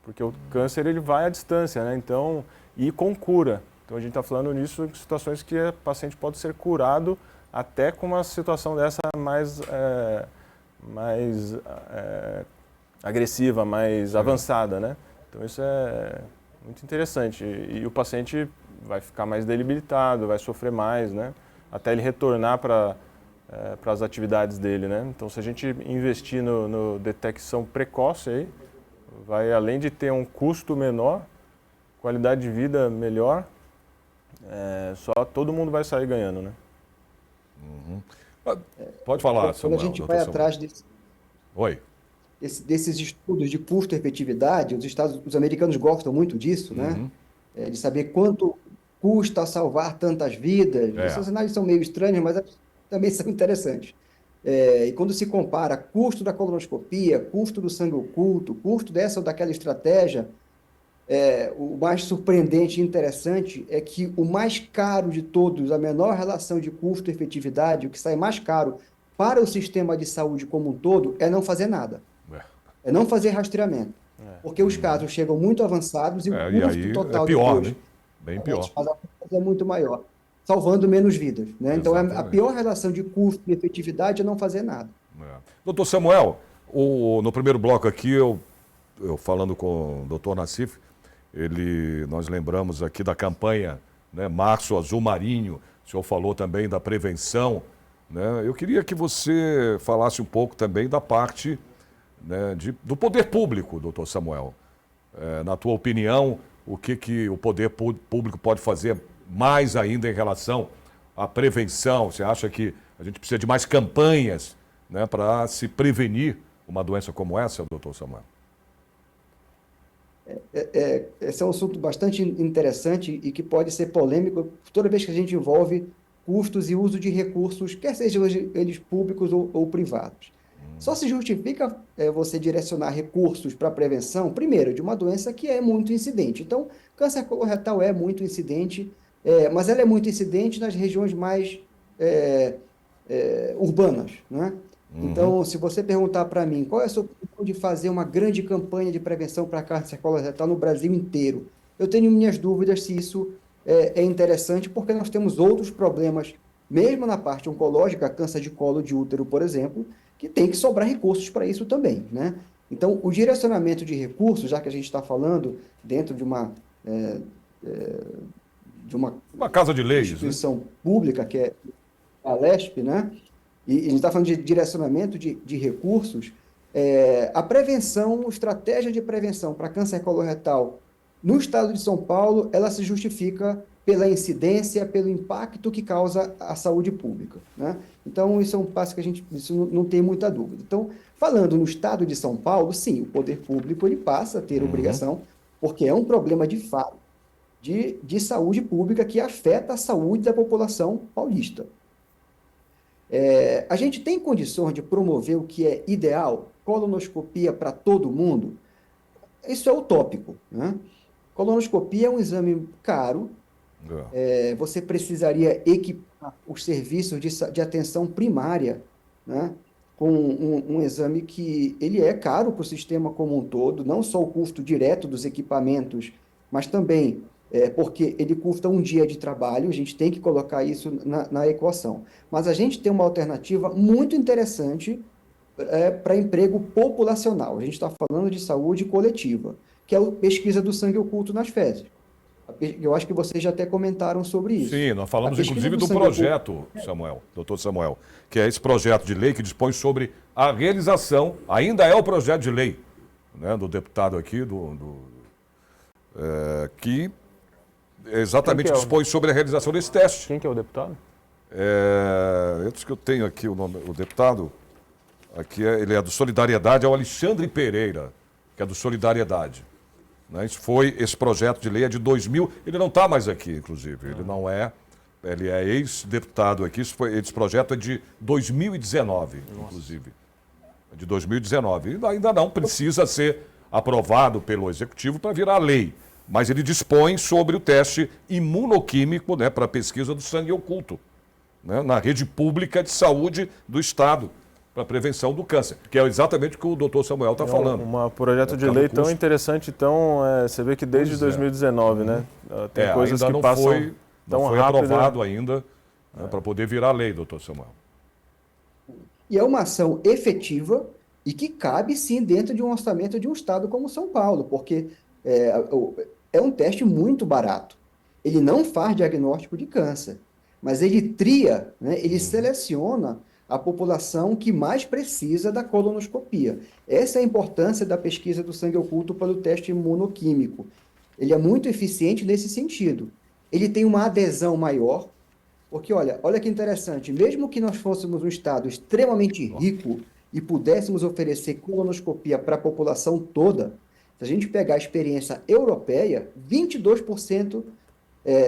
Porque o câncer ele vai à distância, né? Então, e com cura. Então a gente está falando nisso em situações que o paciente pode ser curado até com uma situação dessa mais agressiva, mais avançada, né? Então isso é muito interessante. E o paciente vai ficar mais debilitado, vai sofrer mais, né? Até ele retornar para as atividades dele, né? Então, se a gente investir no detecção precoce aí, vai além de ter um custo menor, qualidade de vida melhor, só todo mundo vai sair ganhando, né? Pode falar, Quando Samuel. a gente vai atrás desses estudos de custo-efetividade, os americanos gostam muito disso, né? De saber quanto custa salvar tantas vidas. Essas análises são meio estranhas, mas também são interessantes. E quando se compara custo da colonoscopia, custo do sangue oculto, custo dessa ou daquela estratégia, o mais surpreendente e interessante é que o mais caro de todos, a menor relação de custo-efetividade, o que sai mais caro para o sistema de saúde como um todo, é não fazer nada. É não fazer rastreamento. Porque os casos chegam muito avançados e o custo total é pior, depois, né? Bem pior. é muito maior, salvando menos vidas, né? Então, a Exatamente. pior relação de custo e efetividade é não fazer nada. Doutor Samuel, no primeiro bloco aqui, eu falando com o doutor Nassif, nós lembramos aqui da campanha, né, Março Azul Marinho, O senhor falou também da prevenção, né? Eu queria que você falasse um pouco também da parte, né, do poder público, doutor Samuel. Na tua opinião, o que o poder público pode fazer mais ainda em relação à prevenção? Você acha que a gente precisa de mais campanhas, né, para se prevenir uma doença como essa, doutor Samuel? Esse é um assunto bastante interessante e que pode ser polêmico toda vez que a gente envolve custos e uso de recursos, quer sejam eles públicos ou privados. Só se justifica você direcionar recursos para a prevenção, primeiro, de uma doença que é muito incidente. Então, câncer coloretal é muito incidente, mas ela é muito incidente nas regiões mais urbanas, né? Então, se você perguntar para mim qual é a sua opinião de fazer uma grande campanha de prevenção para câncer coloretal no Brasil inteiro, eu tenho minhas dúvidas se isso é interessante, porque nós temos outros problemas, mesmo na parte oncológica, câncer de colo de útero, por exemplo, que tem que sobrar recursos para isso também, né? Então, o direcionamento de recursos, já que a gente está falando dentro de uma casa de leis, instituição pública, que é a Lesp, né? E a gente está falando de direcionamento de recursos, a prevenção, estratégia de prevenção para câncer coloretal no estado de São Paulo, ela se justifica pela incidência, pelo impacto que causa à saúde pública, né? Então, isso é um passo que isso não tem muita dúvida. Então, falando no estado de São Paulo, sim, o poder público ele passa a ter obrigação, porque é um problema de fato de saúde pública que afeta a saúde da população paulista. A gente tem condições de promover o que é ideal, colonoscopia para todo mundo? Isso é utópico, né? Colonoscopia é um exame caro, você precisaria equipar os serviços de atenção primária, né, com um exame que ele é caro para o sistema como um todo, não só o custo direto dos equipamentos, mas também porque ele custa um dia de trabalho, a gente tem que colocar isso na equação. Mas a gente tem uma alternativa muito interessante para emprego populacional. A gente está falando de saúde coletiva, que é a pesquisa do sangue oculto nas fezes. Eu acho que vocês já até comentaram sobre isso. Sim, nós falamos inclusive do projeto, Samuel, doutor Samuel, que é esse projeto de lei que dispõe sobre a realização, ainda é o projeto de lei, né, do deputado aqui, que exatamente dispõe sobre a realização desse teste. Quem que é o deputado? Que eu tenho aqui o nome, o deputado, aqui ele é do Solidariedade, é o Alexandre Pereira, que é do Solidariedade. Né? Esse projeto de lei é de 2000, ele não está mais aqui, inclusive, ele é ex-deputado aqui, esse projeto é de 2019, inclusive, é de 2019, e ainda não precisa ser aprovado pelo Executivo para virar lei, mas ele dispõe sobre o teste imunoquímico, né, para a pesquisa do sangue oculto, né, na rede pública de saúde do Estado, para a prevenção do câncer, que é exatamente o que o doutor Samuel está falando. Um projeto de lei tão interessante, você vê que desde 2019, né? Tem coisas que passam tão rápido. Não foi aprovado ainda, né, para poder virar lei, doutor Samuel. E é uma ação efetiva e que cabe, sim, dentro de um orçamento de um estado como São Paulo, porque é um teste muito barato. Ele não faz diagnóstico de câncer, mas ele tria, né, ele seleciona a população que mais precisa da colonoscopia. Essa é a importância da pesquisa do sangue oculto pelo teste imunoquímico. Ele é muito eficiente nesse sentido. Ele tem uma adesão maior, porque, olha que interessante, mesmo que nós fôssemos um estado extremamente rico e pudéssemos oferecer colonoscopia para a população toda, se a gente pegar a experiência europeia, 22%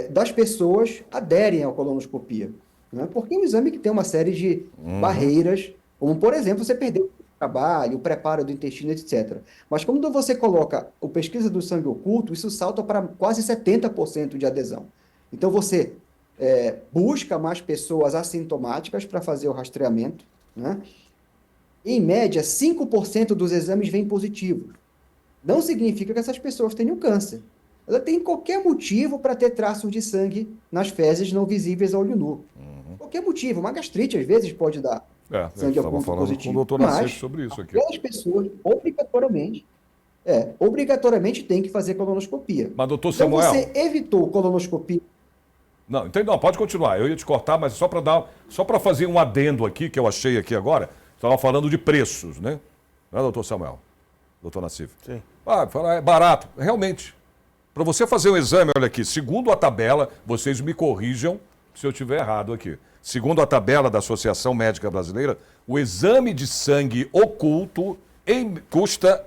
das pessoas aderem à colonoscopia. Né? Porque é um exame que tem uma série de barreiras, como, por exemplo, você perder o trabalho, o preparo do intestino, etc. Mas quando você coloca a pesquisa do sangue oculto, isso salta para quase 70% de adesão. Então, você busca mais pessoas assintomáticas para fazer o rastreamento, né? Em média, 5% dos exames vêm positivos. Não significa que essas pessoas tenham câncer. Ela tem qualquer motivo para ter traços de sangue nas fezes não visíveis a olho nu. Qualquer motivo. Uma gastrite, às vezes, pode dar sangue oculto positivo. Com o doutor Nascimento sobre isso aqui. Aquelas pessoas, obrigatoriamente tem que fazer colonoscopia. Mas, doutor Samuel... Então, você evitou colonoscopia... Não, entendi, não, pode continuar. Eu ia te cortar, mas só para fazer um adendo aqui, que eu achei aqui agora, estava falando de preços, né? Não é, doutor Samuel? Doutor Nassif? Sim. Fala, é barato. Realmente. Para você fazer um exame, olha aqui, segundo a tabela, vocês me corrijam se eu estiver errado aqui. Segundo a tabela da Associação Médica Brasileira, o exame de sangue oculto custa,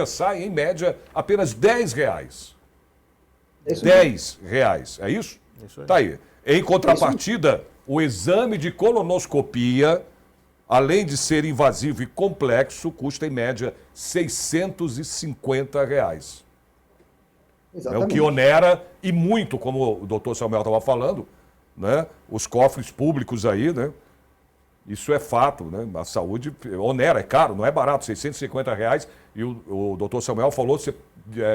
sai em média apenas R$10. R$10, é isso? Isso aí. Tá aí. Em contrapartida, o exame de colonoscopia, além de ser invasivo e complexo, custa em média R$650. É o Exatamente. que onera e muito, como o doutor Samuel estava falando, né? Os cofres públicos aí, né? Isso é fato, né? A saúde onera, é caro, não é barato, R$650. E o doutor Samuel falou que você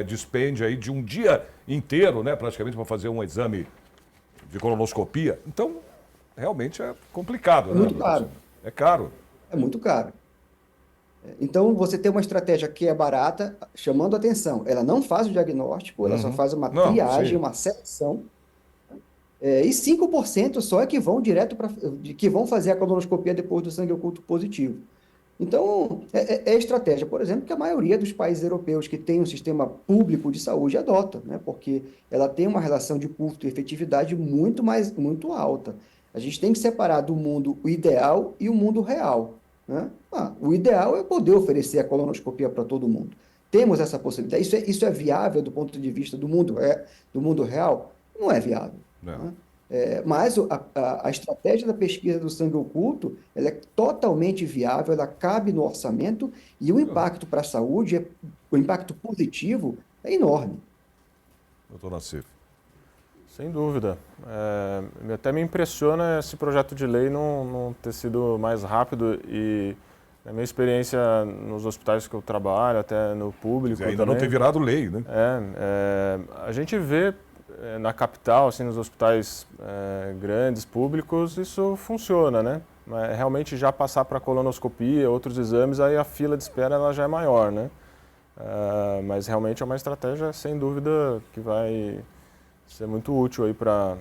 despende aí de um dia inteiro, né? Praticamente, para fazer um exame de colonoscopia. Então, realmente é complicado, né? Muito caro. É caro. É muito caro. Então, você tem uma estratégia que é barata, chamando atenção. Ela não faz o diagnóstico, ela só faz uma Não, triagem, sim. uma seleção. E 5% só é que vão direto para que vão fazer a colonoscopia depois do sangue oculto positivo. Então, é estratégia, por exemplo, que a maioria dos países europeus que têm um sistema público de saúde adota, né? Porque ela tem uma relação de custo e efetividade muito alta. A gente tem que separar do mundo o ideal e o mundo real, né? O ideal é poder oferecer a colonoscopia para todo mundo. Temos essa possibilidade. Isso é viável do ponto de vista do mundo real? Não é viável. Não. Né? Mas a estratégia da pesquisa do sangue oculto, ela é totalmente viável, ela cabe no orçamento e o impacto para a saúde, o impacto positivo é enorme. Doutor Nassif. Sem dúvida. Até me impressiona esse projeto de lei não ter sido mais rápido e, na minha experiência nos hospitais que eu trabalho, até no público Ainda também, não ter virado lei, né? a gente vê na capital, assim, nos hospitais grandes, públicos, isso funciona, né? Mas realmente já passar para colonoscopia, outros exames, aí a fila de espera ela já é maior, né? Mas realmente é uma estratégia, sem dúvida, que vai ser muito útil aí para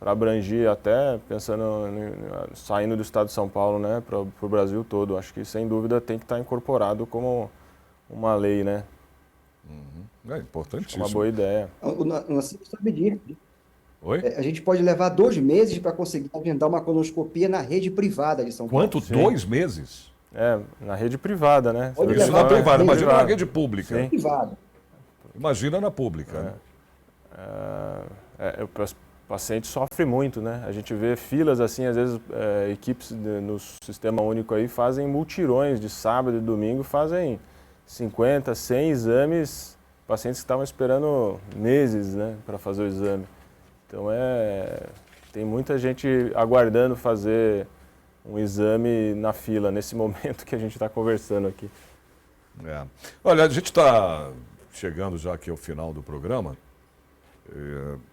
abranger, até pensando saindo do estado de São Paulo, né, para o Brasil todo. Acho que sem dúvida tem que estar incorporado como uma lei, né? É importantíssimo. Uma boa ideia. O Nassif sabe disso. Oi? A gente pode levar 2 meses para conseguir agendar uma colonoscopia na rede privada de São Paulo. Quanto? 2 meses? Na rede privada, né? Pode Isso levar na privada, rede imagina na privada. rede pública. Sim. Privada. Imagina na pública. Né? O paciente sofre muito, né? A gente vê filas assim, às vezes equipes no Sistema Único aí fazem multirões de sábado e domingo, fazem 50, 100 exames, pacientes que estavam esperando meses, né, para fazer o exame. Então tem muita gente aguardando fazer um exame na fila, nesse momento que a gente está conversando aqui. Olha, a gente está chegando já aqui ao final do programa.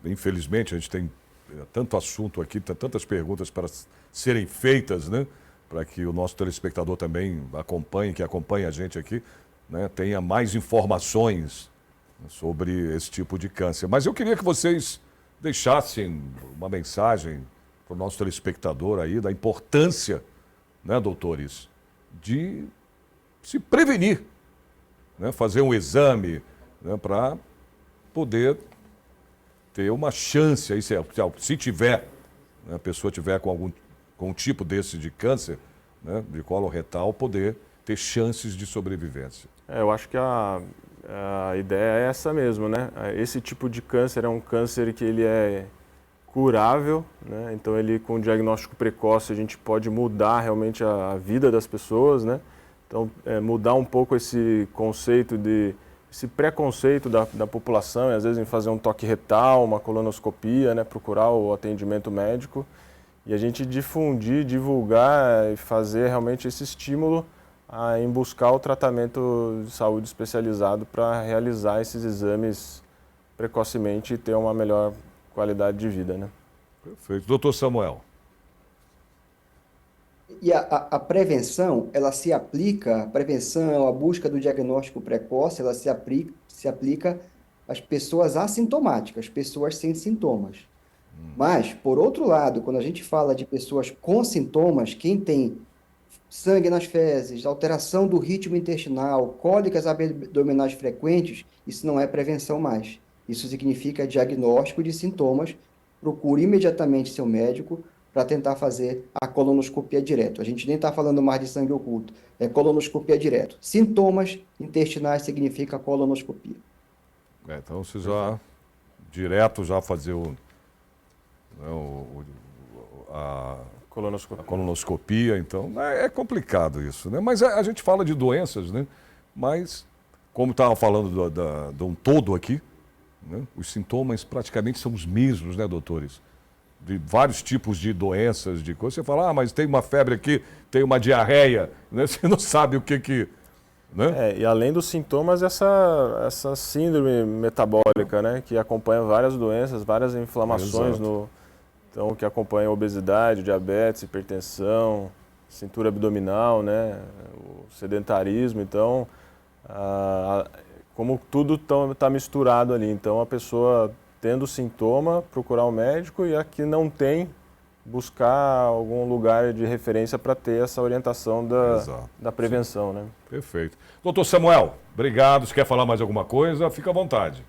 Infelizmente, a gente tem tanto assunto aqui, tantas perguntas para serem feitas, né? Para que o nosso telespectador também acompanhe, que acompanhe a gente aqui, né? Tenha mais informações sobre esse tipo de câncer. Mas eu queria que vocês deixassem uma mensagem para o nosso telespectador aí da importância, né, doutores, de se prevenir, né? Fazer um exame, né, para poder ter uma chance aí, se tiver, né, a pessoa tiver com um tipo desse de câncer, né, de colo retal, poder ter chances de sobrevivência. Eu acho que a ideia é essa mesmo, né? Esse tipo de câncer é um câncer que ele é curável, né? Então ele com diagnóstico precoce a gente pode mudar realmente a vida das pessoas, né? Então mudar um pouco esse conceito esse preconceito da população, e às vezes em fazer um toque retal, uma colonoscopia, né, procurar o atendimento médico, e a gente difundir, divulgar e fazer realmente esse estímulo em buscar o tratamento de saúde especializado para realizar esses exames precocemente e ter uma melhor qualidade de vida, né? Perfeito. Doutor Samuel. E a prevenção, ela se aplica, a prevenção, a busca do diagnóstico precoce, ela se aplica às pessoas assintomáticas, pessoas sem sintomas. Mas, por outro lado, quando a gente fala de pessoas com sintomas, quem tem sangue nas fezes, alteração do ritmo intestinal, cólicas abdominais frequentes, isso não é prevenção mais. Isso significa diagnóstico de sintomas. Procure imediatamente seu médico para tentar fazer a colonoscopia direto. A gente nem está falando mais de sangue oculto, é colonoscopia direto. Sintomas intestinais significa colonoscopia. Então você já, direto já fazer né, a colonoscopia, então é complicado isso, né? Mas a gente fala de doenças, né? Mas, como estava falando de um todo aqui, né? Os sintomas praticamente são os mesmos, né, doutores? De vários tipos de doenças, de coisas. Você fala, mas tem uma febre aqui, tem uma diarreia, né? Você não sabe o que... Né? E além dos sintomas, essa síndrome metabólica, né? Que acompanha várias doenças, várias inflamações então, que acompanha obesidade, diabetes, hipertensão, cintura abdominal, né? O sedentarismo. Então, como tudo está misturado ali. Então, a pessoa tendo sintoma, procurar um médico, e a que não tem, buscar algum lugar de referência para ter essa orientação da prevenção, né? Perfeito. Doutor Samuel, obrigado. Se quer falar mais alguma coisa, fica à vontade.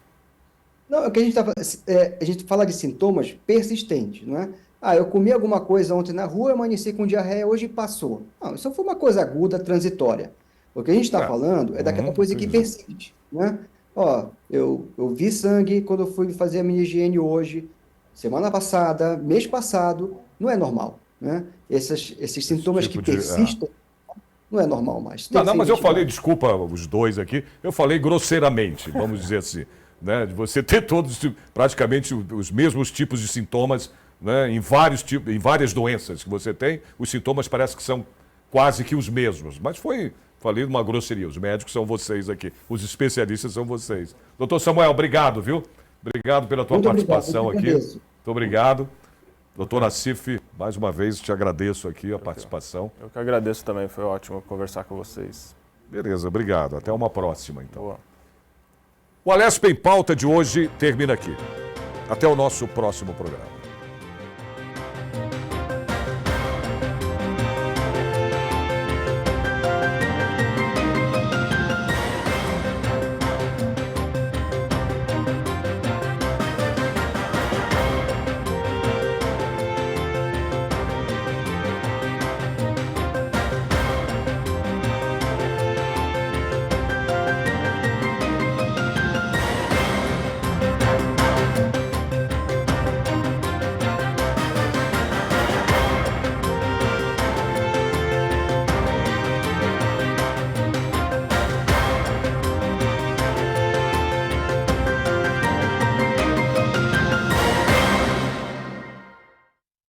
Não, o que a gente fala de sintomas persistentes, não é? Eu comi alguma coisa ontem na rua, amanheci com diarreia, hoje passou. Não, isso foi uma coisa aguda, transitória. O que a gente está falando é daquela coisa que persiste, né? Eu vi sangue quando eu fui fazer a minha higiene hoje, semana passada, mês passado, não é normal, né? Esses sintomas que persistem, não é normal mais. Não, mas eu falei, desculpa os dois aqui, eu falei grosseiramente, vamos dizer assim. Né, de você ter todos praticamente os mesmos tipos de sintomas, né, em várias doenças que você tem, os sintomas parecem que são quase que os mesmos. Mas falei uma grosseria, os médicos são vocês aqui, os especialistas são vocês. Doutor Samuel, obrigado, viu? Obrigado pela tua participação aqui. Muito obrigado. Doutor Nassif, mais uma vez te agradeço aqui a participação. Eu que agradeço também, foi ótimo conversar com vocês. Beleza, obrigado. Até uma próxima, então. Boa. O Alesp em Pauta de hoje termina aqui. Até o nosso próximo programa.